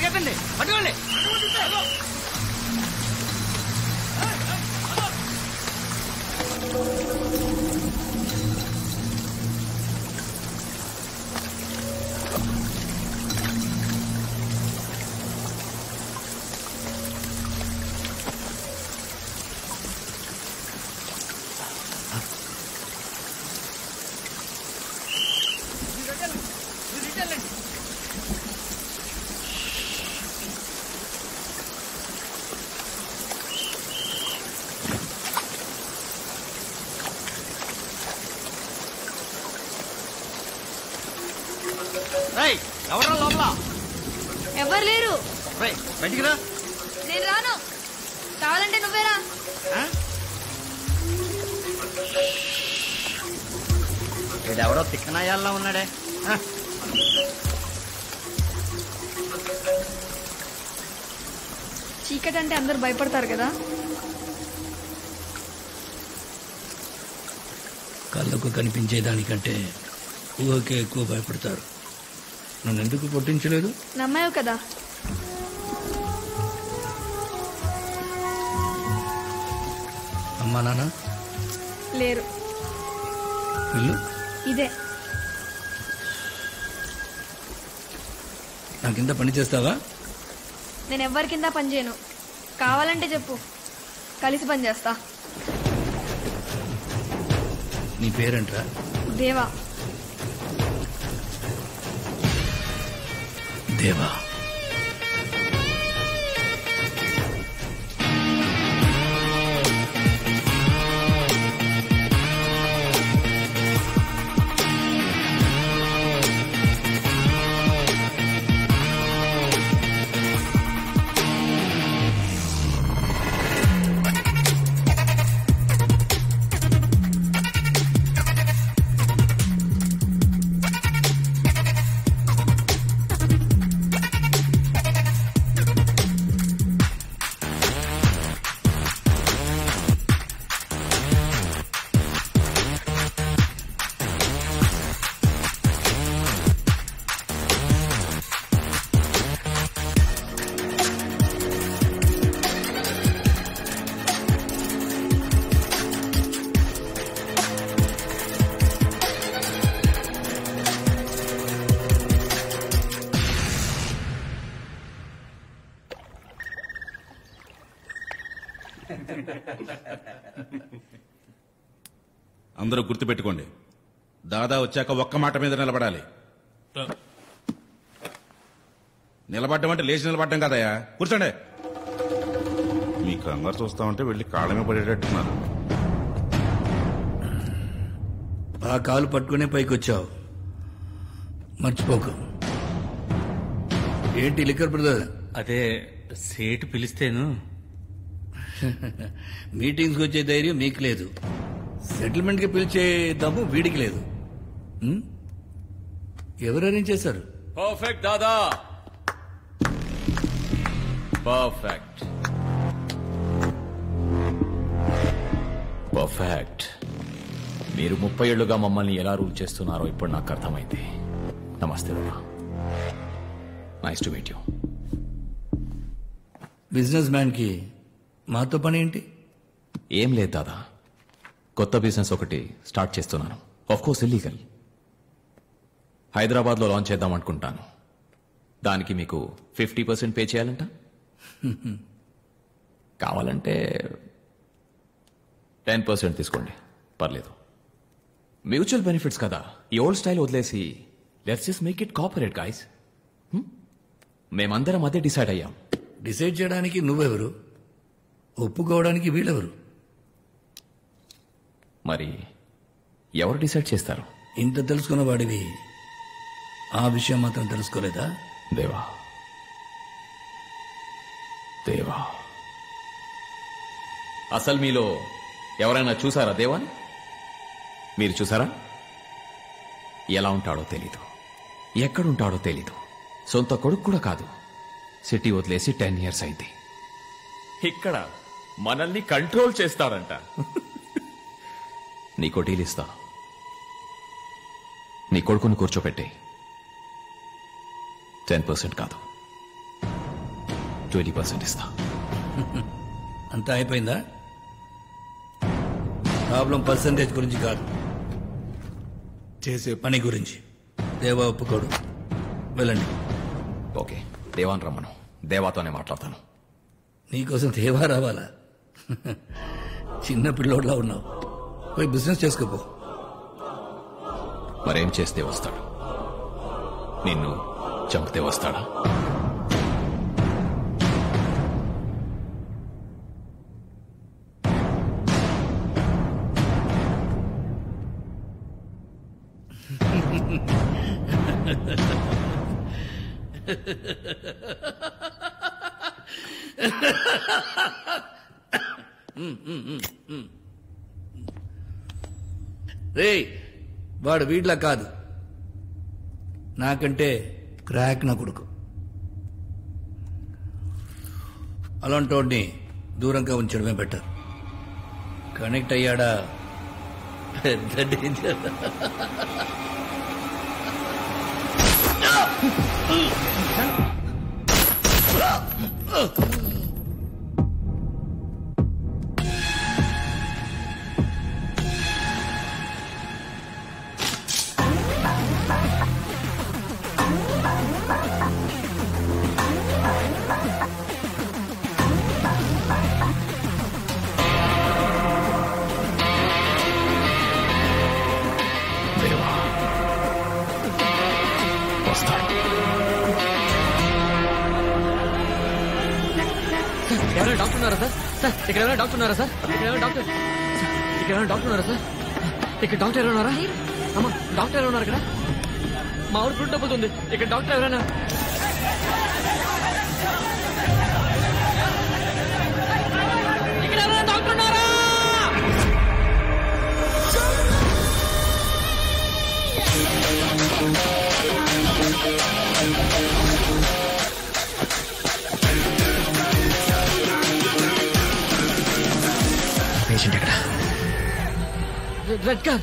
పరిగెత్తండి, పట్టుకోండి. ఎవరా లోపల? ఎవరు లేరు. బయటికి రా. నేను రాను, కావాలంటే నువ్వేరా. ఎవడో తిక్కనాయాల్లో ఉన్నాడే. చీకటి అంటే అందరు భయపడతారు కదా. కళ్ళకు కనిపించేదానికంటే ఊహకే ఎక్కువ భయపడతారు. నన్ను ఎందుకు కొట్టించలేదు? నమ్మావు కదా. అమ్మా నాన్న లేరు. ఇల్లు ఇదే. నాకింత పని చేస్తావా? నేను ఎవ్వరి కింద పని చేయను. కావాలంటే చెప్పు, కలిసి పని చేస్తా. నీ పేరేంట్రా? దేవా. దేవా. అందరూ గుర్తుపెట్టుకోండి, దాదా వచ్చాక ఒక్క మాట మీద నిలబడాలి. నిలబడ్డం అంటే లేచి నిలబడ్డం కదయా. కూర్చోండి. మీ కంగారు చూస్తామంటే వెళ్ళి కాళ్ళమే పడేటట్టున్నారు. ఆ కాలు పట్టుకునే పైకి వచ్చావు, మర్చిపోకు. ఏంటి లిక్కర్ బ్రదర్? అదే సేటు పిలిస్తేను. మీటింగ్స్కి వచ్చే ధైర్యం మీకు లేదు, సెటిల్మెంట్కి పిలిచే దమ్ము వీడికి లేదు. ఎవరు అరేంజ్ చేశారు? పర్ఫెక్ట్ దాదా, పర్ఫెక్ట్ పర్ఫెక్ట్. మీరు 30 ఏళ్లుగా మమ్మల్ని ఎలా రూల్ చేస్తున్నారో ఇప్పుడు నాకు అర్థమైంది. నమస్తే బాబా, nice to meet you. Business మ్యాన్కి మాతో పని ఏంటి? ఏం లేదు దాదా, కొత్త బిజినెస్ ఒకటి స్టార్ట్ చేస్తున్నాను. Of course illegal. హైదరాబాద్లో లాంచ్ చేద్దాం అనుకుంటాను. దానికి మీకు 50% పే చేయాలంట. కావాలంటే 10% తీసుకోండి, పర్లేదు. మ్యూచువల్ బెనిఫిట్స్ కదా, ఈ ఓల్డ్ స్టైల్ వదిలేసి let's just make it corporate guys. మేమందరం అదే డిసైడ్ అయ్యాం. డిసైడ్ చేయడానికి నువ్వెవరు, ఒప్పుకోవడానికి వీళ్ళెవరు? మరి ఎవరు డిసైడ్ చేస్తారు? ఇంత తెలుసుకున్న వాడివి ఆ విషయం మాత్రం తెలుసుకోలేదా? దేవా, దేవా, అసలు మీలో ఎవరైనా చూసారా దేవాని? మీరు చూసారా? ఎలా ఉంటాడో తెలీదు, ఎక్కడుంటాడో తెలీదు, సొంత కొడుకు కూడా కాదు. సిటీ వదిలేసి 10 years అయింది. ఇక్కడ మనల్ని కంట్రోల్ చేస్తారంట. నీకో డీల్ ఇస్తా, నీ కొడుకుని కూర్చోపెట్టే 10% కాదు 20% ఇస్తా. అంతా అయిపోయిందా? ప్రాబ్లం పర్సంటేజ్ గురించి కాదు, చేసే పని గురించి. దేవా ఒప్పుకోడు. వెళ్ళండి. ఓకే, దేవాన్ రమ్మను. దేవాతోనే మాట్లాడతాను. నీకోసం దేవా రావాలా? చిన్న పిల్లోడ్లా ఉన్నావు. పోయి బిజినెస్ చేసుకోపో. మరేం చేస్తే వస్తాడు? నిన్ను చంపితే వస్తాడా? రేయ్, వాడు వీడ్లా కాదు, నాకంటే క్రాక్ నా కొడుకు. అలాంటి వాడిని దూరంగా ఉంచడమే బెటర్. కనెక్ట్ అయ్యాడా పెద్ద డేంజర్. ఎవరైనా డాక్టర్ ఉన్నారా సార్? సార్ ఇక్కడ ఎవరైనా డాక్టర్ ఉన్నారా సార్? ఇక్కడ ఎవరైనా డాక్టర్ ఉన్నారా సార్? ఇక్కడ డాక్టర్ ఎవరు ఉన్నారా? అమ్మ, డాక్టర్ ఎవరు ఉన్నారు ఇక్కడ? మా ఊరు ఫుడ్ డబ్బుతుంది. ఇక్కడ డాక్టర్ ఎవరైనా? ఇక్కడ ఎవరైనా డాక్టర్ ఉన్నారా? పేషెంట్ ఎక్కడ? Red car.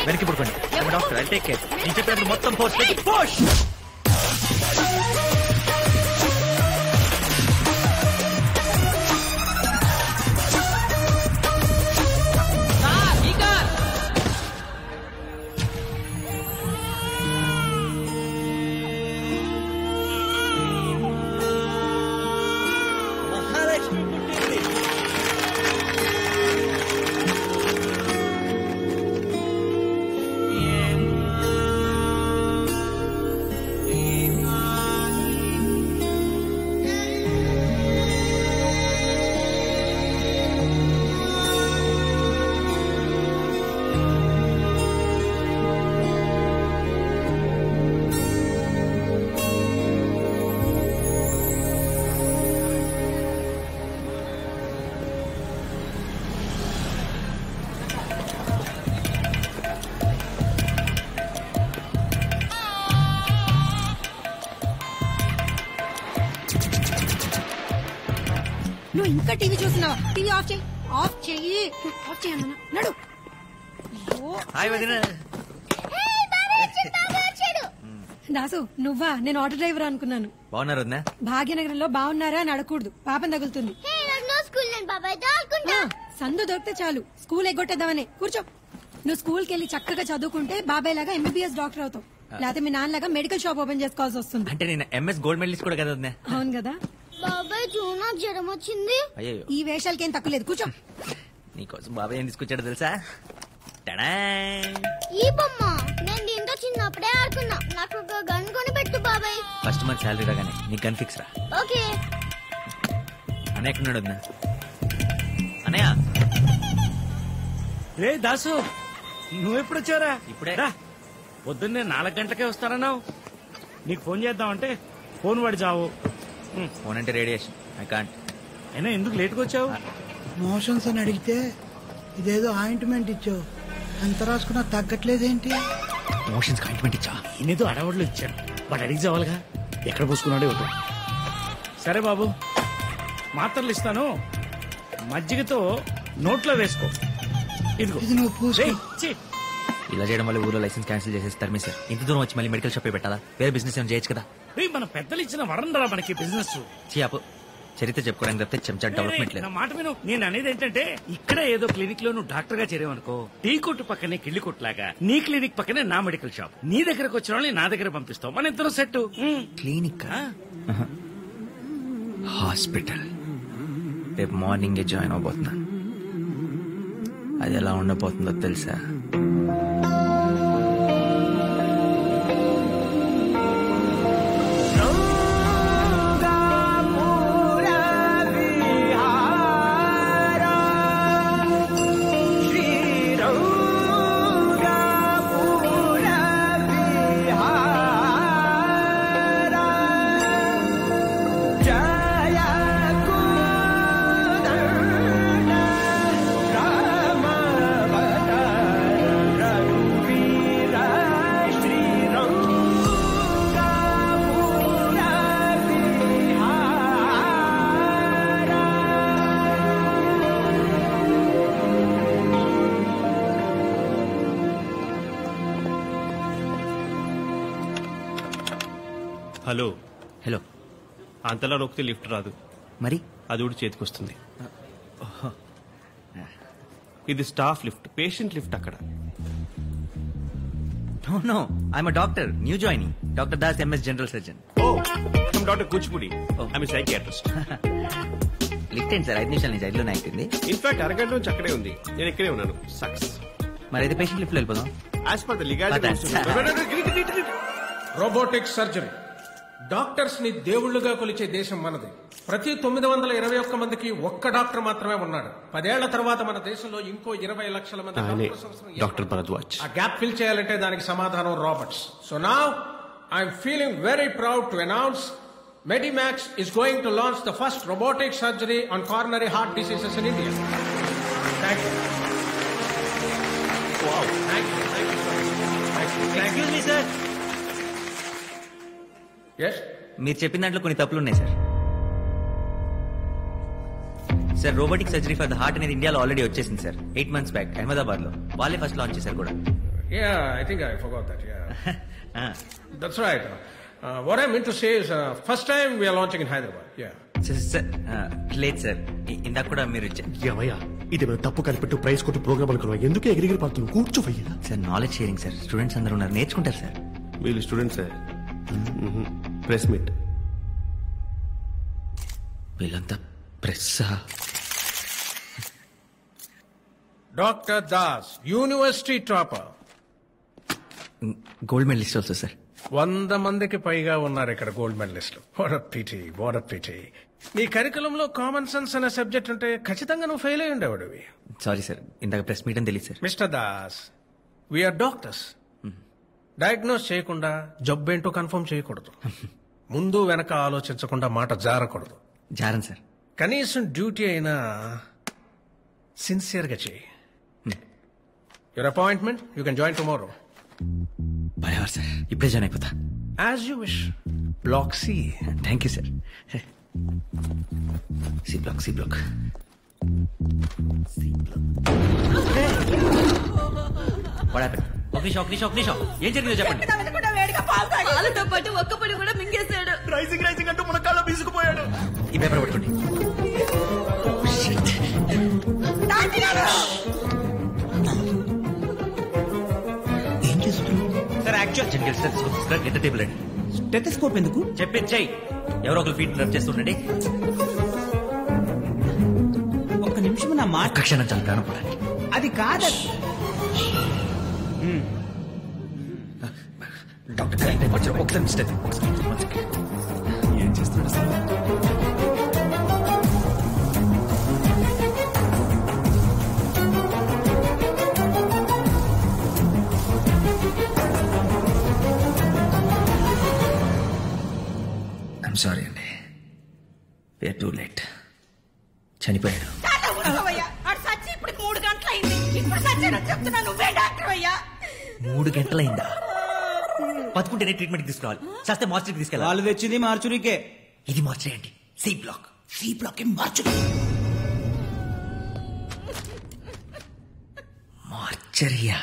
వెనక్కి పడుకోండి. Doctor I take care. నేను చెప్పినప్పుడు మొత్తం ఫోర్స్ పెట్టి పుష్. నువ్వు ఇంకా టీవీ చూస్తున్నావా? టీవీ ఆఫ్ చేయి. ఆఫ్ చెయ్యి. ఆఫ్ చేయమన్నా. నడు. హాయ్ వదినా. దాసు, నువ్వా? నేను ఆటో డ్రైవర్ అనుకున్నాను. బాగున్నారు వదినా? భాగ్యనగరంలో బాగున్నారా అని అడగకూడదు, పాపం తగులుతుంది. సందు దొరికితే చాలు స్కూల్ ఎగ్గొట్టేద్దామని. కూర్చో. నువ్వు స్కూల్ కెళ్ళి చక్కగా చదువుకుంటే బాబాయ్ లాగా ఎంబీబీఎస్ డాక్టర్ అవుతావు. లేకపోతే మీ నాన్నలాగా మెడికల్ షాప్ ఓపెన్ చేసుకోవాల్సి వస్తుంది. అంటే నేను ఎంఎస్ గోల్డ్ మెడలిస్ట్ కూడా కదా వదినా? అవును కదా. బాబాయ్ చూనా జ్వరం వచ్చింది. అయ్యో, ఈ వేషాలకేం తక్కువ లేదు. కూర్చో. నీకోసం బాబాయ్ ఏం తీసుకొచ్చాడో తెలుసా? ఈ బొమ్మ నేను దీంతో చిన్నప్పుడే ఆడుకున్నా. నాకు ఒక గన్ కొని పెట్టు బాబాయ్. ఫస్ట్ మంత్ శాలరీ రాగానే నీ గన్ ఫిక్స్ రా. ఓకే. అన్నయ్య ఎక్కడున్నాడు వదినా? అన్నయ్య. రే దాసు, నువ్వెప్పుడు వచ్చారా? ఇప్పుడే. పొద్దున్నే 4 గంటలకే వస్తారన్నావు. నీకు ఫోన్ చేద్దామంటే ఫోన్ పడి చావు. ఫోన్ అంటే రేడియేషన్. I can't. అయినా ఎందుకు లేట్గా వచ్చావు? మోషన్స్ అని అడిగితే ఇదేదో ఆయింట్మెంట్ ఇచ్చావు, ఎంత రాసుకున్నా తగ్గట్లేదేంటి? మోషన్స్ ఆయింట్మెంట్ ఇచ్చా? ఇన్నేదో అడవాళ్ళు ఇచ్చాడు, వాడు అడిగి చావాలిగా. ఎక్కడ పోసుకున్నాడే ఒకటి. సరే బాబు, మాత్రలు ఇస్తాను, మజ్జిగతో నోట్లో వేసుకో. ఇదిగో. ఇది నువ్వు పూసుకో. ఇలా చేయడం వల్ల ఊరో లైసెన్స్ క్యాన్సిల్ చేసేస్తారు సార్. ఇంత దూరం వచ్చి మళ్ళీ మెడికల్ షాప్ పెట్టాలా? వేరే బిజినెస్ ఏమైనా చేయొచ్చు కదా. మన పెద్దలు ఇచ్చిన వరండరా మనకి బిజినెస్. చియాపు చరిత్ర చెప్పుకోవడానికి తప్పితే చెంచా డెవలప్మెంట్ లేదు. నా మాట విను. నేను అనేది ఏంటంటే ఇక్కడ ఏదో క్లినిక్ లో నువ్వు డాక్టర్ గా చేరేవనుకో, టీ కొట్టు పక్కనే కిళ్ళి కొట్టులాగా నీ క్లినిక్ పక్కనే నా మెడికల్ షాప్. నీ దగ్గరకు వచ్చిన వాళ్ళని నా దగ్గర పంపిస్తావు, మన ఇద్దరు సెట్. క్లినిక్ హాస్పిటల్ రేపు మార్నింగే జాయిన్ అవబోతున్నా. అది ఎలా ఉండబోతుందో తెలుసా? Hello hello. అంతలా నొక్కితే లిఫ్ట్ రాదు, మరి అది కూడా చేతికొస్తుంది. ఇది స్టాఫ్ లిఫ్ట్, పేషెంట్ లిఫ్ట్ అక్కడ. No I'm a doctor, new joining. Doctor Das, MS general surgeon. Oh I'm doctor Kuchipudi, I'm psychiatrist. Lift ఏంటి సార్? 5 నిమిషాల నుంచి 5లోనే అయిపోయింది. ఇన్ఫాక్ట్ అరగంట నుంచి అక్కడే ఉంది, నేను ఇక్కడే ఉన్నాను. సక్సెస్. మరి అయితే పేషెంట్ లిఫ్ట్ లో వెళ్ళిపోదాం. As per the legality. Robotic surgery. Doctors ని దేవుళ్లుగా కొలిచే దేశం మనది. ప్రతి 921 మందికి ఒక్క డాక్టర్ మాత్రమే ఉన్నాడు. 10 ఏళ్ల తర్వాత మన దేశంలో ఇంకో 20 లక్షల మంది డాక్టర్ భరద్వాజ్. ఆ గ్యాప్ ఫిల్ చేయాలంటే దానికి సమాధానం Roberts. So now I'm feeling very proud to announce Medimax is going to launch the first robotic surgery on coronary heart diseases in India. Thank you. Wow. Thank you. Thank you, sir. Thank you. Excuse me, sir. Yes? మీరు చెప్పిన దాంట్లో కొన్ని తప్పులు ఉన్నాయి sir. Sir robotic surgery for the heart అనేది ఇండియాలో already వచ్చేసింది sir. 8 months back Ahmedabad లో. వాళ్ళే ఫస్ట్ లాంచ్ చేశారు కూడా. Yeah, I think I forgot that. Yeah. That's right. What I meant to say is, first time we are launching in Hyderabad. Yeah. Sir లేదు sir, ఇందాక కూడా మీరు ఏమయ్యా ఇది మన తప్పు కనిపెట్టు ప్రైస్ కొట్టు ప్రోగ్రామ్ అనుకున్నావా? ఎందుకు ఎగిరిగిరి పడుతున్నావు? కూర్చోవయ్యా. Sir knowledge sharing sir. Students అందరూ ఉన్నారు, నేర్చుకుంటారు సార్. వీళ్ళు స్టూడెంట్స్ ప్రెస్ మీట్. వీళ్ళంతా press. Dr. Das, university topper. Gold medalist also sir. 100 మందికి పైగా ఉన్నారు ఇక్కడ గోల్డ్ మెడలిస్టులు. What a pity. నీ కరికులంలో కామన్ సెన్స్ అనే సబ్జెక్ట్ ఉంటే ఖచ్చితంగా నువ్వు ఫెయిల్ అయ్యి ఉండేవాడివి. సారీ సార్, ఇందాక ప్రెస్ మీట్ అని తెలియదు sir. Mister Das, we are doctors. Diagnose చేయకుండా జబ్బేంటో కన్ఫర్మ్ చేయకూడదు. ముందు వెనక ఆలోచించకుండా మాట జారకూడదు. జారన్ సార్. కనీసం డ్యూటీ అయినా సిన్సియర్ గా చేయి. Your appointment, you can join tomorrow. బరాబర్ సార్, ఇప్పుడే జాయిన్ అయిపోతా. As you wish. Block C. Thank you sir. C block. ఒక నిమిషం. ఏం జరిగిందో చెప్పండి. పాలతో పాటు ఒక్క పొడి కూడా మింగేశాడు. రైసింగ్ అంటూ మన కాళ్ళ బీసుకుపోయాడు. ఈ పేపర్ పట్టుకోండి. ఏం చేస్తున్నావు సార్? యాక్చువల్ జనరల్ స్టెథోస్కోప్ ఎంత టేబుల్ అండి. స్టెథోస్కోప్ ఎందుకు చెప్పేది చెయ్యి. ఎవరో ఒకరు ఫీట్ రబ్ చేస్తుండండి. ఒక్క నిమిషం నా మాట. ఒక్క క్షణం చాలా ప్రాణం పోవడానికి. అది కాదు డాక్టర్ కరెక్ట్ వచ్చారు. ఒకసారి స్టెథోస్కోప్ ఏం చేస్తున్నాడు సార్? సారీ అండి, వేర్ టూ లేట్. చనిపోయాడు. 3 గంటలైందా? బతుకుంటేనే ట్రీట్మెంట్ తీసుకోవాలి, చేస్తే మార్చురీకి తీసుకెళ్ళాలి. వాళ్ళు తెచ్చింది మార్చురీకే. ఇది మార్చురీ అండి. C block mortuary. మార్చరియా?